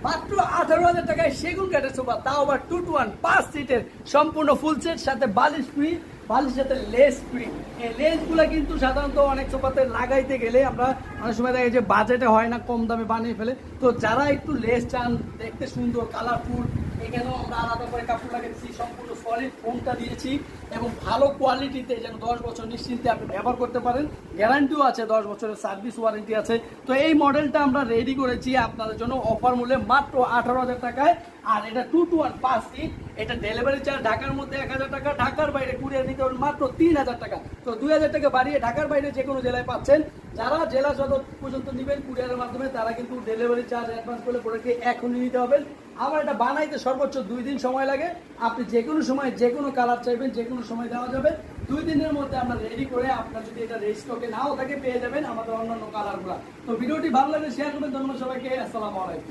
মাত্র 18,000 টাকায় সেগুন কাঠের সোফা, তাও আবার 2-to-1 5 সিটের সম্পূর্ণ ফুল সেট, সাথে বালিশ ফ্রি, বালিশের সাথে লেস ফ্রি। এই লেসগুলো কিন্তু সাধারণত অনেক সোফাতে লাগাইতে গেলে আমরা অনেক সময় দেখা যায় যে বাজেটে হয় না, কম দামে বানিয়ে ফেলে। তো যারা একটু লেস চান, দেখতে সুন্দর কালারফুল, এখানেও আমরা আলাদা করে কাপড় লাগিয়েছি, সম্পূর্ণ সলিড ফোমটা দিয়েছি এবং ভালো কোয়ালিটিতে, যেন 10 বছর নিশ্চিন্তে আপনি ব্যবহার করতে পারেন। গ্যারান্টিও আছে, 10 বছরের সার্ভিস ওয়ারেন্টি আছে। তো এই মডেলটা আমরা রেডি করেছি আপনাদের জন্য অফার মূল্যে মাত্র 18,000 টাকায়। আর এটা 2-to-1 5 সিট, এটা ডেলিভারি চার্জ ঢাকার মধ্যে 1,000 টাকা, ঢাকার বাইরে কুরিয়ার নিতে হবে মাত্র 3,000 টাকা। তো 2,000 টাকা বাড়িয়ে ঢাকার বাইরে যে কোনো জেলায় পাচ্ছেন। যারা জেলা সদর পর্যন্ত নেবেন কুরিয়ারের মাধ্যমে, তারা কিন্তু ডেলিভারি চার্জ অ্যাডভান্স করলে প্রোডাক্টকে এখনই নিতে হবে। আমার এটা বানাইতে সর্বোচ্চ 2 দিন সময় লাগে। আপনি যে কোনো সময় যে কোনো কালার চাইবেন, যে কোনো সময় দেওয়া যাবে। 2 দিনের মধ্যে আমরা রেডি করে, আপনার যদি এটা রেজিস্টকে নাও থাকে পেয়ে যাবেন আমাদের অন্যান্য কালারগুলো। তো ভিডিওটি ভালো লাগলে শেয়ার করবেন। ধন্যবাদ সবাইকে, আসসালামু আলাইকুম।